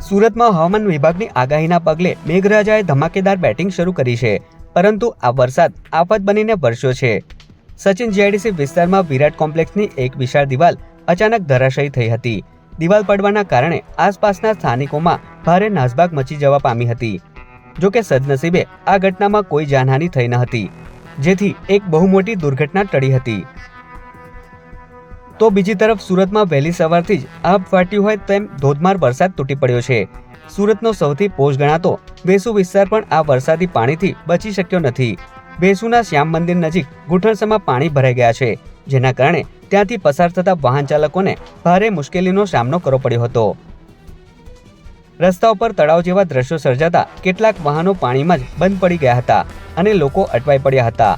સુરતમાં હવામાન વિભાગની આગાહીના પગલે મેઘરાજાએ ધમાકેદાર બેટિંગ શરૂ કરી છે, પરંતુ આ વરસાદ આફત બનીને વરસ્યો છે। સચિન જીઆઈડીસી વિસ્તારમાં વિરાટ કોમ્પ્લેક્સની એક વિશાળ દિવાલ અચાનક ધરાશાયી થઈ હતી। દિવાલ પડવાના કારણે આસપાસના સ્થાનિકોમાં ભારે નાસભાગ મચી જવા પામી હતી। જોકે સદનસીબે આ ઘટનામાં કોઈ જાનહાનિ થઈ ન હતી, જેથી એક બહુ મોટી દુર્ઘટના ટળી હતી। તો બીજી તરફ સુરતમાં વહેલી સવારથી જ આભ ફાટ્યું હોય તેમ ધોધમાર વરસાદ તૂટી પડ્યો છે। સુરતનો સૌથી પોશ ગણાતો વેસુ વિસ્તાર પણ આ વરસાદી પાણીથી બચી શક્યો નથી। વેસુના શ્યામ મંદિર નજીક ઘૂંટણસમાં પાણી ભરાઈ ગયા છે, જેના કારણે ત્યાંથી પસાર થતા વાહન ચાલકોને ભારે મુશ્કેલીનો સામનો કરવો પડ્યો હતો। રસ્તા ઉપર તળાવ જેવા દ્રશ્યો સર્જાતા કેટલાક વાહનો પાણીમાં જ બંધ પડી ગયા હતા અને લોકો અટવાઈ પડ્યા હતા।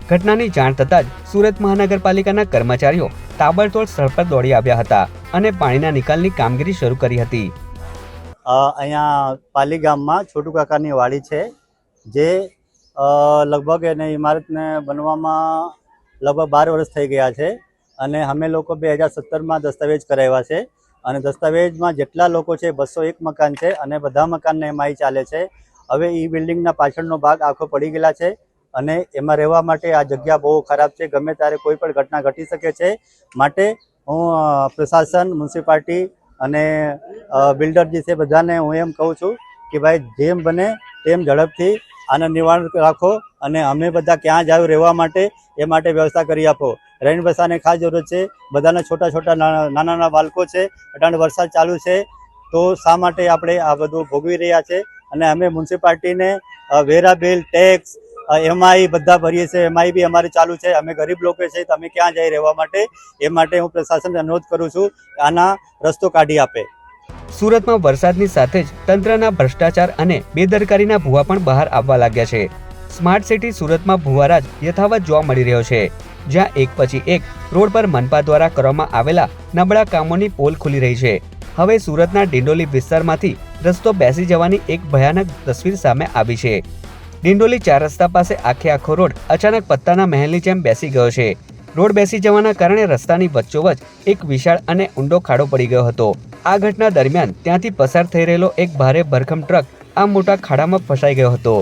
ઘટનાની જાણ થતાં જ સુરત મહાનગરપાલિકાના કર્મચારીઓ તાબડતોડ સ્થળ પર દોડી આવ્યા હતા અને પાણીના નિકાલની કામગીરી શરૂ કરી હતી। અહીંયા પાલી ગામમાં છોટુ કાકાની વાડી છે, જે લગભગ એને ઇમારતને બનવામાં લગભગ 12 વર્ષ થઈ ગયા છે અને અમે લોકો 2017માં દસ્તાવેજ કરાવ્યા છે અને દસ્તાવેજમાં જેટલા લોકો છે 201 મકાન છે અને બધા મકાનને એમઆઈ ચાલે છે। હવે એ બિલ્ડિંગના પાછળનો ભાગ આખો પડી ગયેલા છે અને એમાં રહેવા માટે આ જગ્યા બહુ ખરાબ છે, ગમે ત્યારે કોઈ પણ ઘટના ઘટી શકે છે। માટે હું પ્રશાસન, મ્યુનિસિપાલિટી અને બિલ્ડર જે છે બધાને હું એમ કહું છું કે ભાઈ જેમ બને તેમ ઝડપથી આને નિવારણ રાખો અને અમે બધા ક્યાં જાવ રહેવા માટે એ માટે વ્યવસ્થા કરી આપો। રહેણ બસાને ખાસ જરૂરત છે, બધાના છોટા નાના બાળકો છે, અટાણે વરસાદ ચાલુ છે, તો શા માટે આપણે આ બધું ભોગવી રહ્યા છે અને અમે મ્યુનિસિપાલિટીને વેરા બિલ, ટેક્સ, એમઆઈ બધા ભરીએ છીએ। એમઆઈ બી અમારે ચાલુ છે, અમે ગરીબ લોકો છે તો અમે ક્યાં જઈ રહેવા માટે, એ માટે હું પ્રશાસનને અનુરોધ કરું છું આના રસ્તો કાઢી આપે। સુરતમાં વરસાદની સાથે જ તંત્રના ભ્રષ્ટાચાર અને બેદરકારીના ભૂવા પણ બહાર આવવા લાગ્યા છે। સ્માર્ટ સિટી સુરતમાં ભૂવારાજ યથાવત જોવા મળી રહ્યો છે, જ્યાં એક પછી એક રોડ પર મનપા દ્વારા કરવામાં આવેલા નબળા કામોની પોલ ખુલી રહી છે। હવે સુરતના ડિંડોલી વિસ્તારમાંથી રસ્તો બેસી જવાની એક ભયાનક તસવીર સામે આવી છે। ડિંડોલી 4 રસ્તા પાસે આખો રોડ અચાનક પત્તાના મહેલની જેમ બેસી ગયો છે। રોડ બેસી જવાના કારણે રસ્તાની વચ્ચોવચ એક વિશાળ અને ઊંડો ખાડો પડી ગયો હતો। આ ઘટના દરમિયાન ત્યાંથી પસાર થઈ રહેલો એક ભારે ભરખમ ટ્રક આ મોટા ખાડામાં ફસાઈ ગયો હતો।